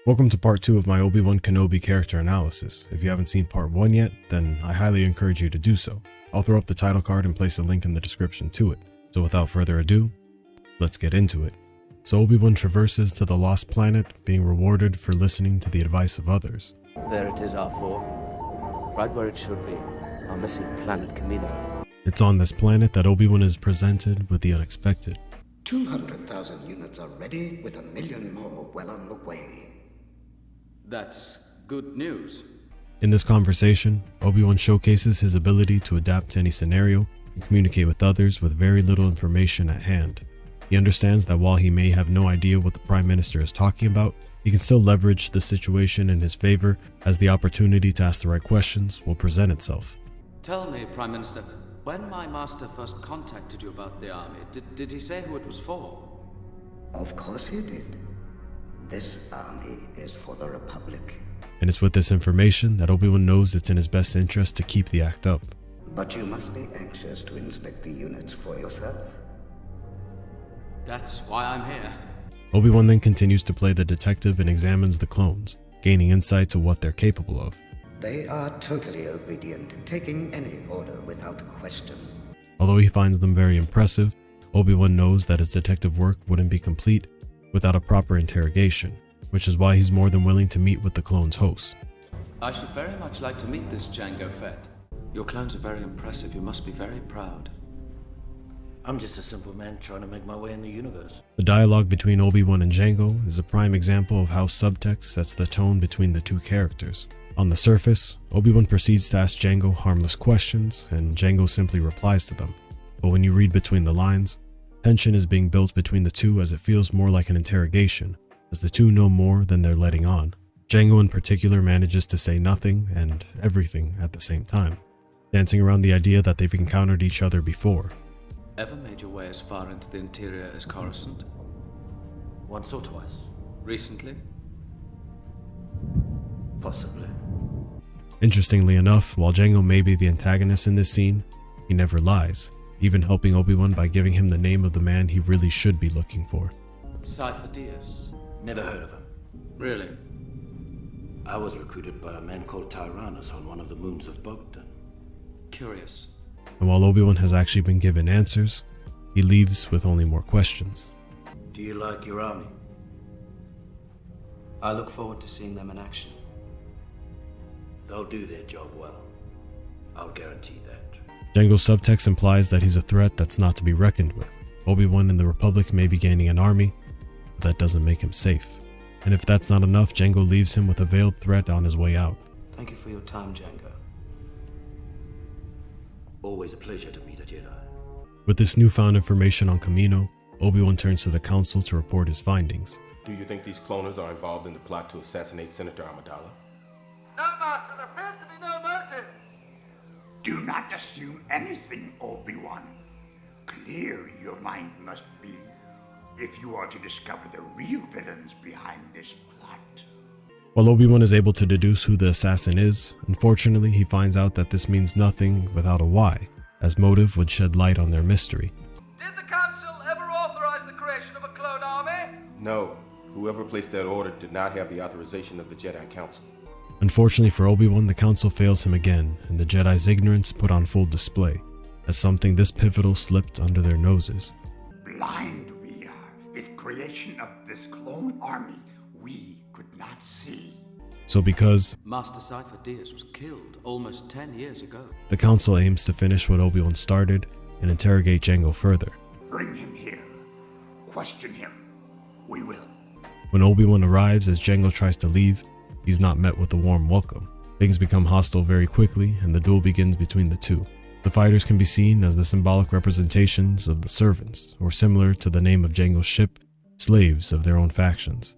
Welcome to part 2 of my Obi-Wan Kenobi character analysis. If you haven't seen part 1 yet, then I highly encourage you to do so. I'll throw up the title card and place a link in the description to it. So without further ado, let's get into it. So Obi-Wan traverses to the lost planet, being rewarded for listening to the advice of others. There it is, R4. Right where it should be. Our missing planet, Camino. It's on this planet that Obi-Wan is presented with the unexpected. 200,000 units are ready, with 1 million more well on the way. That's good news. In this conversation, Obi-Wan showcases his ability to adapt to any scenario and communicate with others with very little information at hand. He understands that while he may have no idea what the Prime Minister is talking about, he can still leverage the situation in his favor, as the opportunity to ask the right questions will present itself. Tell me, Prime Minister, when my master first contacted you about the army, did he say who it was for? Of course he did. This army is for the Republic. And it's with this information that Obi-Wan knows it's in his best interest to keep the act up. But you must be anxious to inspect the units for yourself. That's why I'm here. Obi-Wan then continues to play the detective and examines the clones, gaining insight to what they're capable of. They are totally obedient, taking any order without question. Although he finds them very impressive, Obi-Wan knows that his detective work wouldn't be complete without a proper interrogation, which is why he's more than willing to meet with the clone's host. I should very much like to meet this Jango Fett. Your clones are very impressive. You must be very proud. I'm just a simple man trying to make my way in the universe. The dialogue between Obi-Wan and Jango is a prime example of how subtext sets the tone between the two characters. On the surface, Obi-Wan proceeds to ask Jango harmless questions, and Jango simply replies to them. But when you read between the lines, tension is being built between the two, as it feels more like an interrogation, as the two know more than they're letting on. Jango in particular manages to say nothing and everything at the same time, dancing around the idea that they've encountered each other before. Ever made your way as far into the interior as Coruscant? Once or twice. Recently? Possibly. Interestingly enough, while Jango may be the antagonist in this scene, he never lies, even helping Obi-Wan by giving him the name of the man he really should be looking for. Cypher Diaz. Never heard of him. Really? I was recruited by a man called Tyrannus on one of the moons of Bogdan. Curious. And while Obi-Wan has actually been given answers, he leaves with only more questions. Do you like your army? I look forward to seeing them in action. They'll do their job well. I'll guarantee that. Jango's subtext implies that he's a threat that's not to be reckoned with. Obi-Wan and the Republic may be gaining an army, but that doesn't make him safe. And if that's not enough, Jango leaves him with a veiled threat on his way out. Thank you for your time, Jango. Always a pleasure to meet a Jedi. With this newfound information on Camino, Obi-Wan turns to the Council to report his findings. Do you think these cloners are involved in the plot to assassinate Senator Amidala? No, Master, there appears to be no motive. Do not assume anything, Obi-Wan. Clear your mind must be if you are to discover the real villains behind this plot. While Obi-Wan is able to deduce who the assassin is, unfortunately he finds out that this means nothing without a why, as motive would shed light on their mystery. Did the Council ever authorize the creation of a clone army? No. Whoever placed that order did not have the authorization of the Jedi Council. Unfortunately for Obi-Wan, the Council fails him again, and the Jedi's ignorance put on full display, as something this pivotal slipped under their noses. Blind we are, if creation of this clone army we could not see. So because Master Cypher Diaz was killed almost 10 years ago. the Council aims to finish what Obi-Wan started and interrogate Jango further. Bring him here. Question him. We will. When Obi-Wan arrives as Jango tries to leave, he's not met with a warm welcome. Things become hostile very quickly, and the duel begins between the two. The fighters can be seen as the symbolic representations of the servants, or similar to the name of Jango's ship, slaves of their own factions.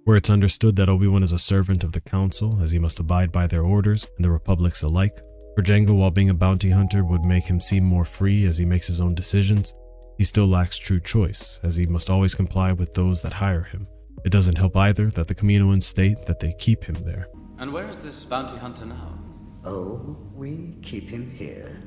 Where it's understood that Obi-Wan is a servant of the Council, as he must abide by their orders and the Republic's alike. For Jango, while being a bounty hunter would make him seem more free as he makes his own decisions, he still lacks true choice, as he must always comply with those that hire him. It doesn't help either that the Kaminoans state that they keep him there. And where is this bounty hunter now? Oh, we keep him here.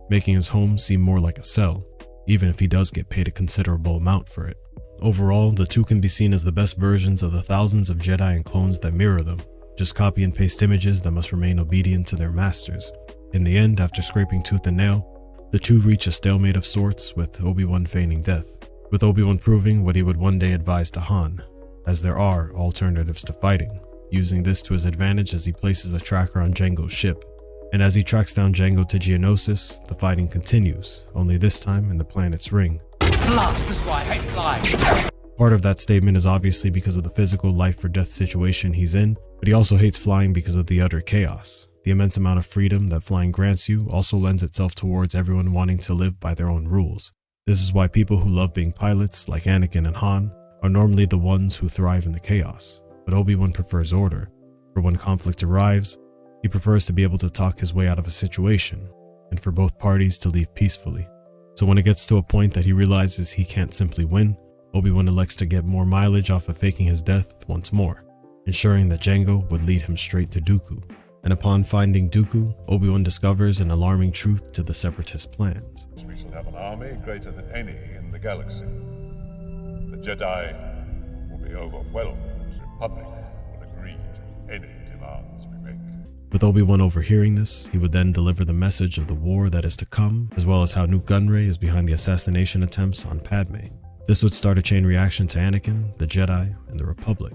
Making his home seem more like a cell, even if he does get paid a considerable amount for it. Overall, the two can be seen as the best versions of the thousands of Jedi and clones that mirror them, just copy and paste images that must remain obedient to their masters. In the end, after scraping tooth and nail, the two reach a stalemate of sorts, with Obi-Wan feigning death, with Obi-Wan proving what he would one day advise to Han, as there are alternatives to fighting, using this to his advantage as he places a tracker on Jango's ship. And as he tracks down Jango to Geonosis, the fighting continues, only this time in the planet's ring. Blast, this is why I hate flying. Part of that statement is obviously because of the physical life or death situation he's in, but he also hates flying because of the utter chaos. The immense amount of freedom that flying grants you also lends itself towards everyone wanting to live by their own rules. This is why people who love being pilots, like Anakin and Han, are normally the ones who thrive in the chaos. But Obi-Wan prefers order, for when conflict arrives, he prefers to be able to talk his way out of a situation, and for both parties to leave peacefully. So when it gets to a point that he realizes he can't simply win, Obi-Wan elects to get more mileage off of faking his death once more, ensuring that Jango would lead him straight to Dooku. And upon finding Dooku, Obi-Wan discovers an alarming truth to the Separatist plans. We shall have an army greater than any in the galaxy. The Jedi will be overwhelmed. The Republic will agree to any demands we make. With Obi-Wan overhearing this, he would then deliver the message of the war that is to come, as well as how Nute Gunray is behind the assassination attempts on Padme. This would start a chain reaction to Anakin, the Jedi, and the Republic,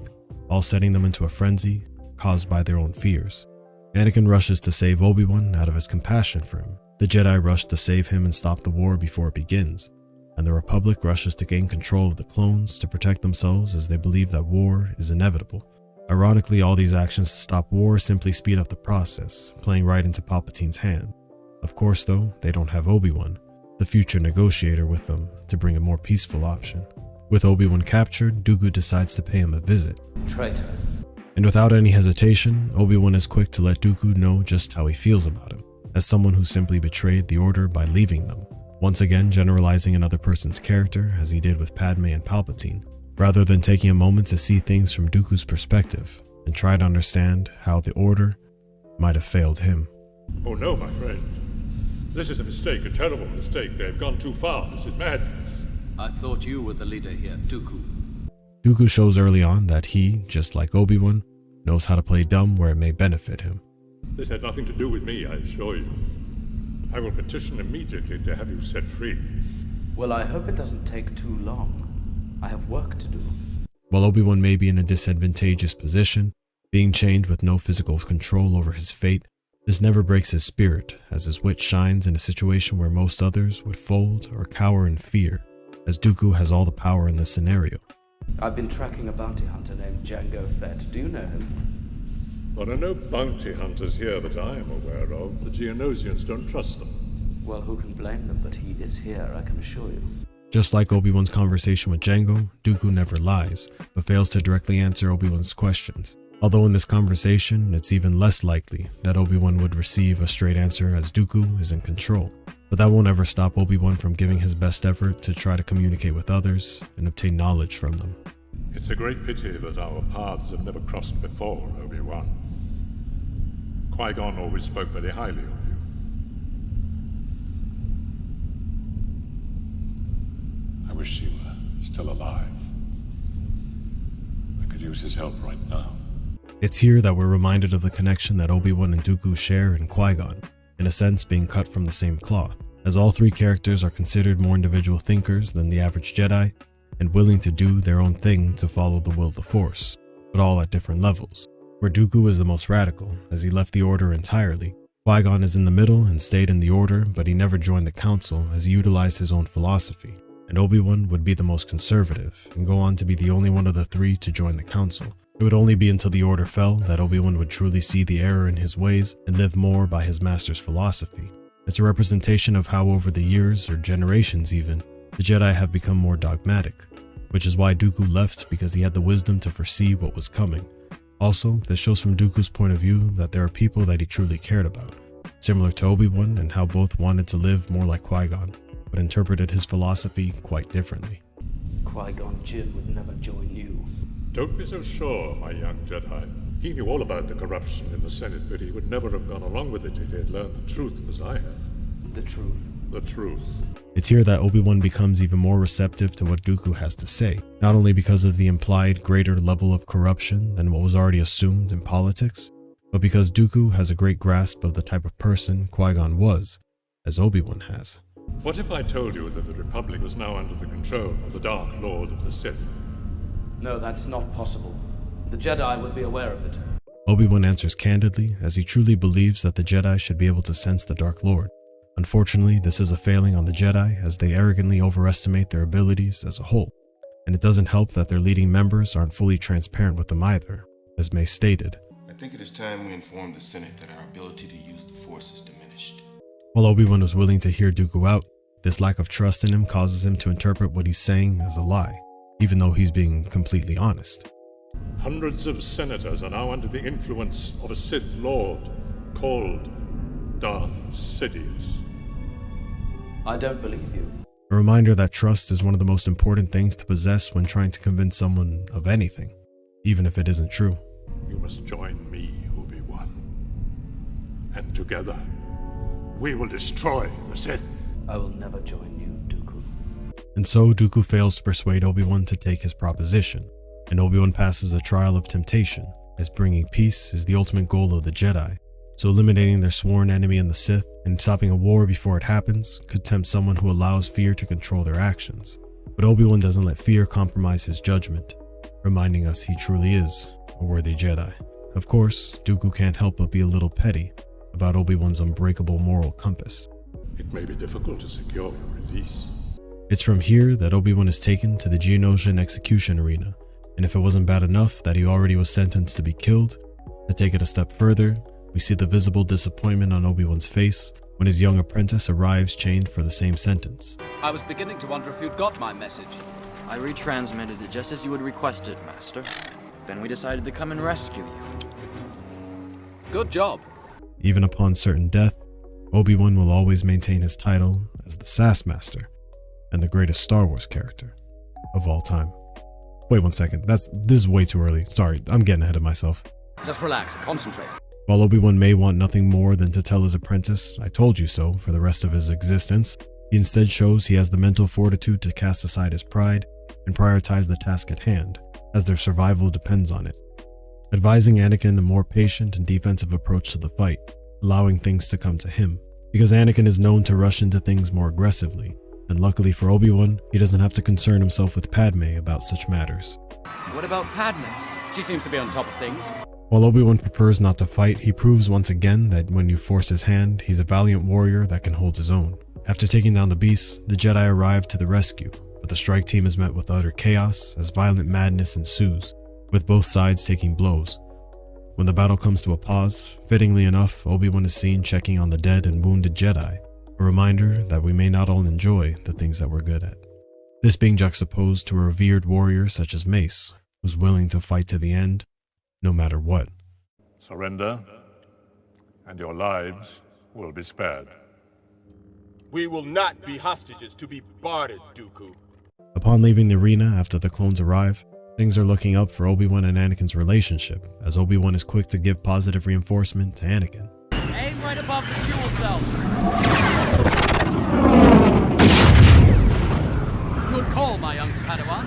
all setting them into a frenzy caused by their own fears. Anakin rushes to save Obi-Wan out of his compassion for him. The Jedi rush to save him and stop the war before it begins, and the Republic rushes to gain control of the clones to protect themselves as they believe that war is inevitable. Ironically, all these actions to stop war simply speed up the process, playing right into Palpatine's hand. Of course though, they don't have Obi-Wan, the future negotiator, with them to bring a more peaceful option. With Obi-Wan captured, Dooku decides to pay him a visit. Traitor. And without any hesitation, Obi-Wan is quick to let Dooku know just how he feels about him, as someone who simply betrayed the Order by leaving them, once again generalizing another person's character as he did with Padme and Palpatine, rather than taking a moment to see things from Dooku's perspective and try to understand how the Order might have failed him. Oh no, my friend. This is a mistake, a terrible mistake. They have gone too far. This is madness. I thought you were the leader here, Dooku. Dooku shows early on that he, just like Obi-Wan, knows how to play dumb where it may benefit him. This had nothing to do with me, I assure you. I will petition immediately to have you set free. Well, I hope it doesn't take too long. I have work to do. While Obi-Wan may be in a disadvantageous position, being chained with no physical control over his fate, this never breaks his spirit, as his wit shines in a situation where most others would fold or cower in fear, as Dooku has all the power in this scenario. I've been tracking a bounty hunter named Jango Fett. Do you know him? There are no bounty hunters here that I am aware of. The Geonosians don't trust them. Well, who can blame them? But he is here, I can assure you. Just like Obi-Wan's conversation with Jango, Dooku never lies, but fails to directly answer Obi-Wan's questions. Although in this conversation, it's even less likely that Obi-Wan would receive a straight answer as Dooku is in control. But that won't ever stop Obi-Wan from giving his best effort to try to communicate with others and obtain knowledge from them. It's a great pity that our paths have never crossed before, Obi-Wan. Qui-Gon always spoke very highly of you. I wish you were still alive. I could use his help right now. It's here that we're reminded of the connection that Obi-Wan and Dooku share in Qui-Gon, in a sense being cut from the same cloth, as all three characters are considered more individual thinkers than the average Jedi, and willing to do their own thing to follow the will of the Force, but all at different levels. Where Dooku is the most radical, as he left the Order entirely. Qui-Gon is in the middle and stayed in the Order, but he never joined the Council as he utilized his own philosophy. And Obi-Wan would be the most conservative, and go on to be the only one of the three to join the Council. It would only be until the Order fell that Obi-Wan would truly see the error in his ways and live more by his master's philosophy. It's a representation of how over the years, or generations even, the Jedi have become more dogmatic, which is why Dooku left, because he had the wisdom to foresee what was coming. Also, this shows from Dooku's point of view that there are people that he truly cared about, similar to Obi-Wan and how both wanted to live more like Qui-Gon, but interpreted his philosophy quite differently. Qui-Gon Jinn would never join you. Don't be so sure, my young Jedi. He knew all about the corruption in the Senate, but he would never have gone along with it if he had learned the truth as I have. The truth? the truth. It's here that Obi-Wan becomes even more receptive to what Dooku has to say, not only because of the implied greater level of corruption than what was already assumed in politics, but because Dooku has a great grasp of the type of person Qui-Gon was, as Obi-Wan has. What if I told you that the Republic was now under the control of the Dark Lord of the Sith? No, that's not possible. The Jedi would be aware of it. Obi-Wan answers candidly, as he truly believes that the Jedi should be able to sense the Dark Lord. Unfortunately, this is a failing on the Jedi, as they arrogantly overestimate their abilities as a whole, and it doesn't help that their leading members aren't fully transparent with them either, as May stated. I think it is time we inform the Senate that our ability to use the Force is diminished. While Obi-Wan was willing to hear Dooku out, this lack of trust in him causes him to interpret what he's saying as a lie, even though he's being completely honest. Hundreds of senators are now under the influence of a Sith Lord called Darth Sidious. I don't believe you. A reminder that trust is one of the most important things to possess when trying to convince someone of anything, even if it isn't true. You must join me, Obi-Wan. And together, we will destroy the Sith. I will never join you, Dooku. And so Dooku fails to persuade Obi-Wan to take his proposition, and Obi-Wan passes a trial of temptation, as bringing peace is the ultimate goal of the Jedi. So eliminating their sworn enemy in the Sith and stopping a war before it happens could tempt someone who allows fear to control their actions. But Obi-Wan doesn't let fear compromise his judgment, reminding us he truly is a worthy Jedi. Of course, Dooku can't help but be a little petty about Obi-Wan's unbreakable moral compass. It may be difficult to secure your release. It's from here that Obi-Wan is taken to the Geonosian execution arena, and if it wasn't bad enough that he already was sentenced to be killed, to take it a step further, we see the visible disappointment on Obi-Wan's face when his young apprentice arrives chained for the same sentence. I was beginning to wonder if you'd got my message. I retransmitted it just as you had requested, Master. Then we decided to come and rescue you. Good job. Even upon certain death, Obi-Wan will always maintain his title as the Sass Master and the greatest Star Wars character of all time. Wait 1 second, this is way too early. Sorry, I'm getting ahead of myself. Just relax, concentrate. While Obi-Wan may want nothing more than to tell his apprentice, "I told you so," for the rest of his existence, he instead shows he has the mental fortitude to cast aside his pride and prioritize the task at hand, as their survival depends on it. Advising Anakin a more patient and defensive approach to the fight, allowing things to come to him, because Anakin is known to rush into things more aggressively, and luckily for Obi-Wan, he doesn't have to concern himself with Padme about such matters. What about Padme? She seems to be on top of things. While Obi-Wan prefers not to fight, he proves once again that when you force his hand, he's a valiant warrior that can hold his own. After taking down the beasts, the Jedi arrive to the rescue, but the strike team is met with utter chaos as violent madness ensues, with both sides taking blows. When the battle comes to a pause, fittingly enough, Obi-Wan is seen checking on the dead and wounded Jedi, a reminder that we may not all enjoy the things that we're good at. This being juxtaposed to a revered warrior such as Mace, who's willing to fight to the end, no matter what. Surrender, and your lives will be spared. We will not be hostages to be bartered, Dooku. Upon leaving the arena after the clones arrive, things are looking up for Obi-Wan and Anakin's relationship, as Obi-Wan is quick to give positive reinforcement to Anakin. Aim right above the fuel cells. Good call, my young Padawan.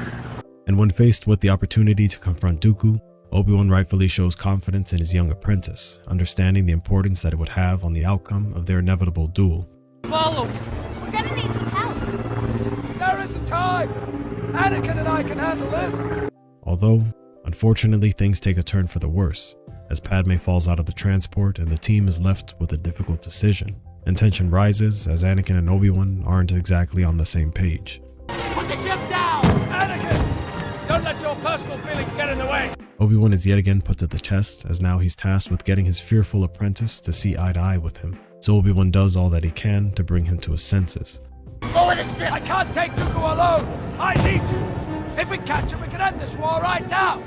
And when faced with the opportunity to confront Dooku, Obi-Wan rightfully shows confidence in his young apprentice, understanding the importance that it would have on the outcome of their inevitable duel. Follow him! We're gonna need some help. There isn't time! Anakin and I can handle this! Although, unfortunately, things take a turn for the worse, as Padme falls out of the transport and the team is left with a difficult decision. And tension rises as Anakin and Obi-Wan aren't exactly on the same page. Put the ship down! Anakin! Don't let your personal feelings get in the way! Obi-Wan is yet again put to the test, as now he's tasked with getting his fearful apprentice to see eye to eye with him. So Obi-Wan does all that he can to bring him to his senses. Lower the ship! I can't take Dooku alone! I need you! If we catch him, we can end this war right now!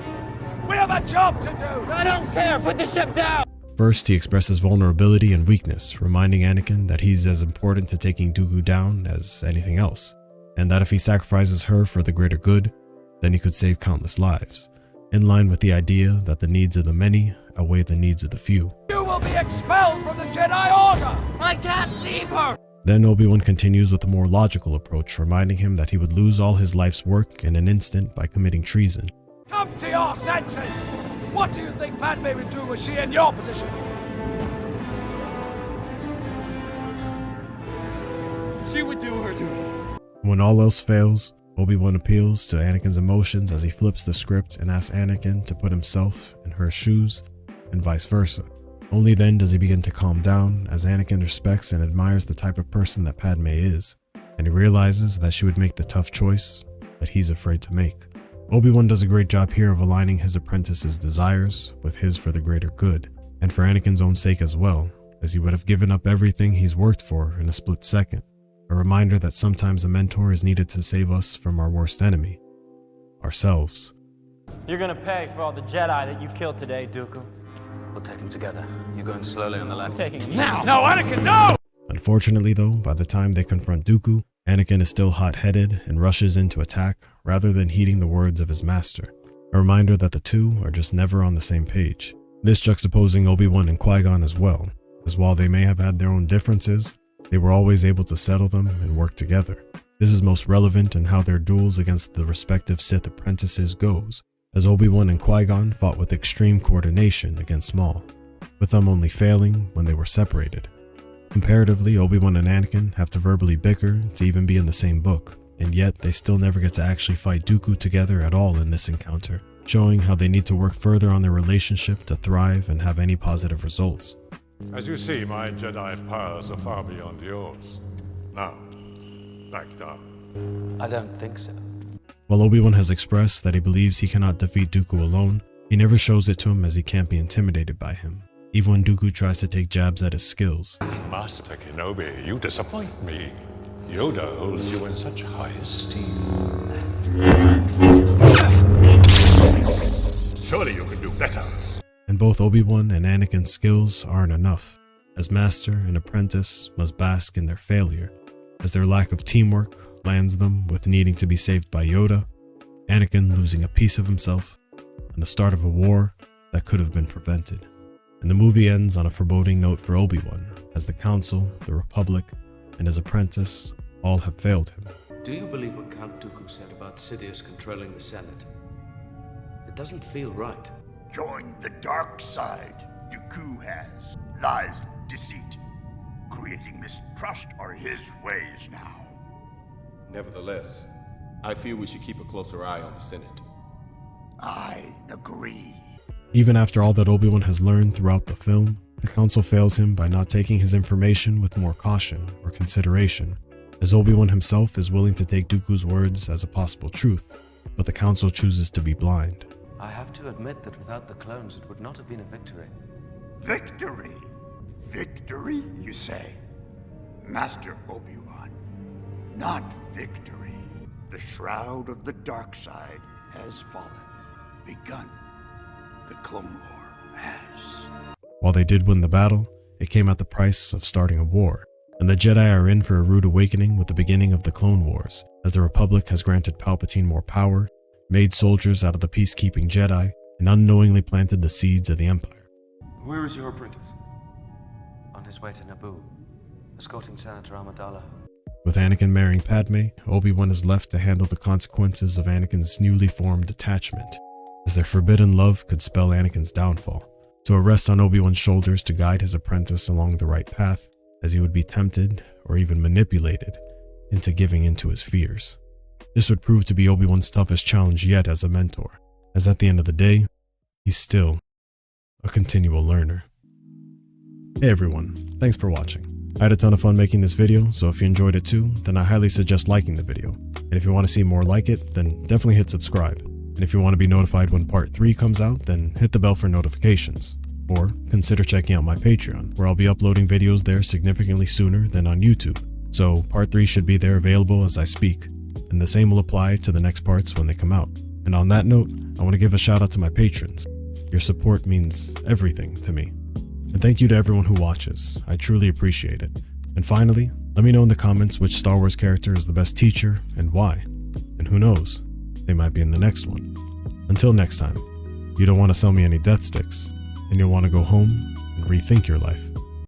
We have a job to do! I don't care! Put the ship down! First, he expresses vulnerability and weakness, reminding Anakin that he's as important to taking Dooku down as anything else, and that if he sacrifices her for the greater good, then he could save countless lives, in line with the idea that the needs of the many outweigh the needs of the few. You will be expelled from the Jedi Order! I can't leave her! Then Obi-Wan continues with a more logical approach, reminding him that he would lose all his life's work in an instant by committing treason. Come to your senses! What do you think Padme would do were she in your position? She would do her duty. When all else fails, Obi-Wan appeals to Anakin's emotions as he flips the script and asks Anakin to put himself in her shoes, and vice versa. Only then does he begin to calm down, as Anakin respects and admires the type of person that Padme is, and he realizes that she would make the tough choice that he's afraid to make. Obi-Wan does a great job here of aligning his apprentice's desires with his for the greater good, and for Anakin's own sake as well, as he would have given up everything he's worked for in a split second. A reminder that sometimes a mentor is needed to save us from our worst enemy, ourselves. You're gonna pay for all the Jedi that you killed today, Dooku. We'll take them together. You're going slowly on the left. Taking you now! No, Anakin, no! Unfortunately though, by the time they confront Dooku, Anakin is still hot-headed and rushes in to attack rather than heeding the words of his master. A reminder that the two are just never on the same page. This juxtaposing Obi-Wan and Qui-Gon as well, as while they may have had their own differences, they were always able to settle them and work together. This is most relevant in how their duels against the respective Sith apprentices goes, as Obi-Wan and Qui-Gon fought with extreme coordination against Maul, with them only failing when they were separated. Comparatively, Obi-Wan and Anakin have to verbally bicker to even be in the same book, and yet they still never get to actually fight Dooku together at all in this encounter, showing how they need to work further on their relationship to thrive and have any positive results. As you see, my Jedi powers are far beyond yours. Now, back down. I don't think so. While Obi-Wan has expressed that he believes he cannot defeat Dooku alone, he never shows it to him as he can't be intimidated by him, even when Dooku tries to take jabs at his skills. Master Kenobi, you disappoint me. Yoda holds you in such high esteem. Surely you can do better. And both Obi-Wan and Anakin's skills aren't enough, as master and apprentice must bask in their failure, as their lack of teamwork lands them with needing to be saved by Yoda, Anakin losing a piece of himself, and the start of a war that could have been prevented. And the movie ends on a foreboding note for Obi-Wan, as the Council, the Republic, and his apprentice all have failed him. Do you believe what Count Dooku said about Sidious controlling the Senate? It doesn't feel right. Join the dark side. Dooku has lies, deceit. Creating mistrust are his ways now. Nevertheless, I feel we should keep a closer eye on the Senate. I agree. Even after all that Obi-Wan has learned throughout the film, the Council fails him by not taking his information with more caution or consideration, as Obi-Wan himself is willing to take Dooku's words as a possible truth, but the Council chooses to be blind. I have to admit that without the clones, it would not have been a victory. Victory? Victory, you say? Master Obi-Wan, not victory. The shroud of the dark side has fallen. Begun. The Clone War has. While they did win the battle, it came at the price of starting a war, and the Jedi are in for a rude awakening with the beginning of the Clone Wars, as the Republic has granted Palpatine more power, made soldiers out of the peacekeeping Jedi, and unknowingly planted the seeds of the Empire. Where is your apprentice? On his way to Naboo, escorting Senator Amidala home. With Anakin marrying Padme, Obi-Wan is left to handle the consequences of Anakin's newly formed attachment, as their forbidden love could spell Anakin's downfall. So it rests on Obi-Wan's shoulders to guide his apprentice along the right path, as he would be tempted, or even manipulated, into giving into his fears. This would prove to be Obi-Wan's toughest challenge yet as a mentor, as at the end of the day, he's still a continual learner. Hey everyone, thanks for watching. I had a ton of fun making this video, so if you enjoyed it too, then I highly suggest liking the video. And if you want to see more like it, then definitely hit subscribe. And if you want to be notified when part 3 comes out, then hit the bell for notifications. Or consider checking out my Patreon, where I'll be uploading videos there significantly sooner than on YouTube. So part 3 should be there available as I speak, and the same will apply to the next parts when they come out. And on that note, I want to give a shout out to my patrons. Your support means everything to me. And thank you to everyone who watches. I truly appreciate it. And finally, let me know in the comments which Star Wars character is the best teacher and why. And who knows, they might be in the next one. Until next time, you don't want to sell me any death sticks, and you'll want to go home and rethink your life.